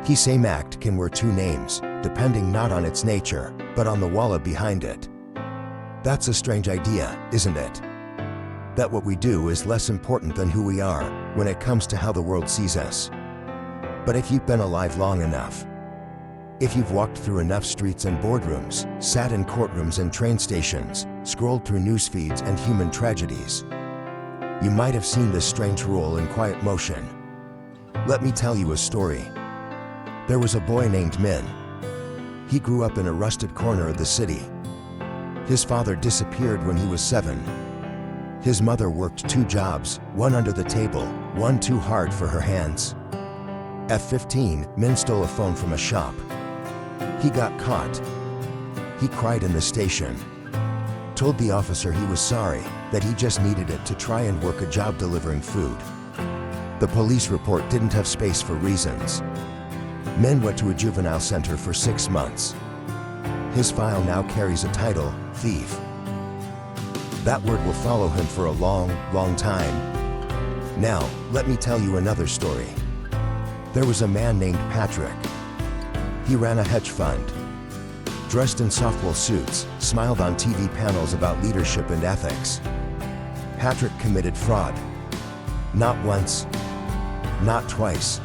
The same act can wear two names, depending not on its nature, but on the wallah behind it. That's a strange idea, isn't it? That what we do is less important than who we are when it comes to how the world sees us. But if you've been alive long enough, if you've walked through enough streets and boardrooms, sat in courtrooms and train stations, scrolled through news feeds and human tragedies, you might have seen this strange rule in quiet motion. Let me tell you a story. There was a boy named Min. He grew up in a rusted corner of the city. His father disappeared when he was 7. His mother worked 2 jobs, one under the table, one too hard for her hands. At 15, Min stole a phone from a shop. He got caught. He cried in the station, told the officer he was sorry, that he just needed it to try and work a job delivering food. The police report didn't have space for reasons. Min went to a juvenile center for 6 months. His file now carries a title, thief. That word will follow him for a long, long time. Now, let me tell you another story. There was a man named Patrick. He ran a hedge fund. Dressed in softball suits, smiled on TV panels about leadership and ethics. Patrick committed fraud. Not once, not twice,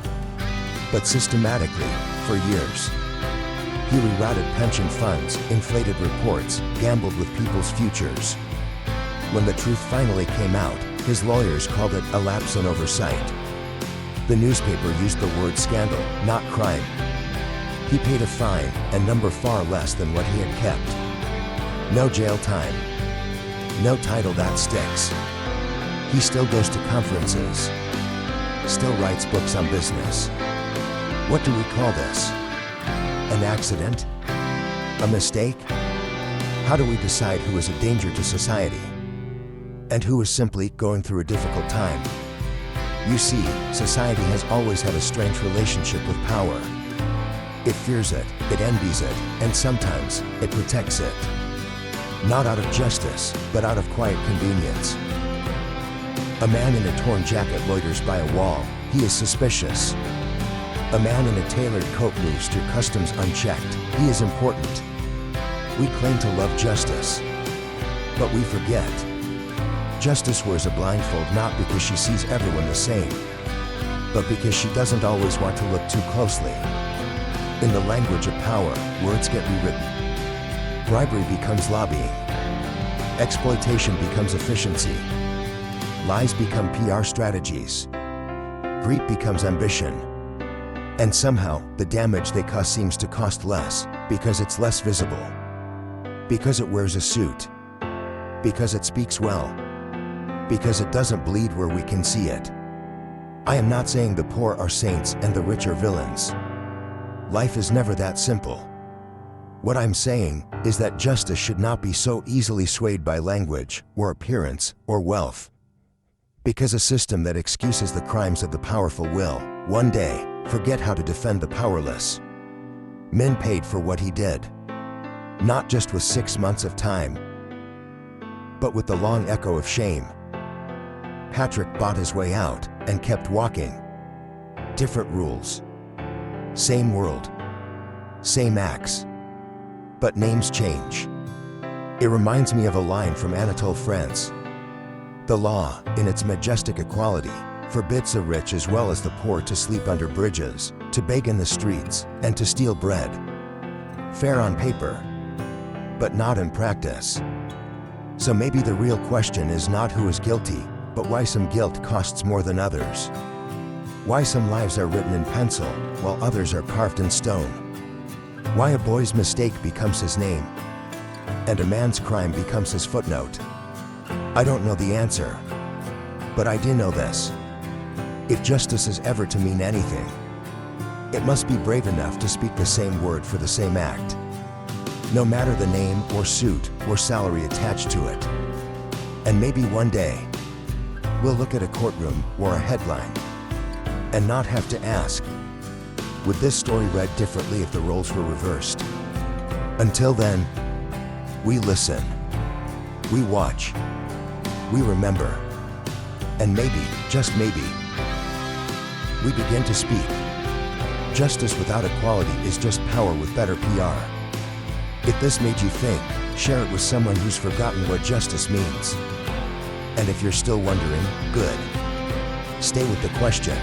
but systematically, for years. He rerouted pension funds, inflated reports, gambled with people's futures. When the truth finally came out, his lawyers called it a lapse in oversight. The newspaper used the word scandal, not crime. He paid a fine, a number far less than what he had kept. No jail time. No title that sticks. He still goes to conferences. Still writes books on business. What do we call this? An accident? A mistake? How do we decide who is a danger to society and who is simply going through a difficult time? You see, society has always had a strange relationship with power. It fears it, it envies it, and sometimes it protects it. Not out of justice, but out of quiet convenience. A man in a torn jacket loiters by a wall. He is suspicious. A man in a tailored coat moves through customs unchecked. He is important. We claim to love justice, but we forget. Justice wears a blindfold not because she sees everyone the same, but because she doesn't always want to look too closely. In the language of power, words get rewritten. Bribery becomes lobbying. Exploitation becomes efficiency. Lies become PR strategies. Greed becomes ambition. And somehow, the damage they cause seems to cost less, because it's less visible. Because it wears a suit. Because it speaks well. Because it doesn't bleed where we can see it. I am not saying the poor are saints and the rich are villains. Life is never that simple. What I'm saying is that justice should not be so easily swayed by language, or appearance, or wealth. Because a system that excuses the crimes of the powerful will, one day, forget how to defend the powerless. Min paid for what he did. Not just with 6 months of time, but with the long echo of shame. Patrick bought his way out and kept walking. Different rules. Same world. Same acts. But names change. It reminds me of a line from Anatole France. The law, in its majestic equality, forbids the rich as well as the poor to sleep under bridges, to beg in the streets, and to steal bread. Fair on paper, but not in practice. So maybe the real question is not who is guilty, but why some guilt costs more than others. Why some lives are written in pencil, while others are carved in stone. Why a boy's mistake becomes his name, and a man's crime becomes his footnote. I don't know the answer, but I do know this. If justice is ever to mean anything, it must be brave enough to speak the same word for the same act, no matter the name or suit or salary attached to it. And maybe one day, we'll look at a courtroom or a headline and not have to ask, would this story read differently if the roles were reversed? Until then, we listen, we watch, we remember, and maybe, just maybe, we begin to speak. Justice without equality is just power with better PR. If this made you think, share it with someone who's forgotten what justice means. And if you're still wondering, good. Stay with the question.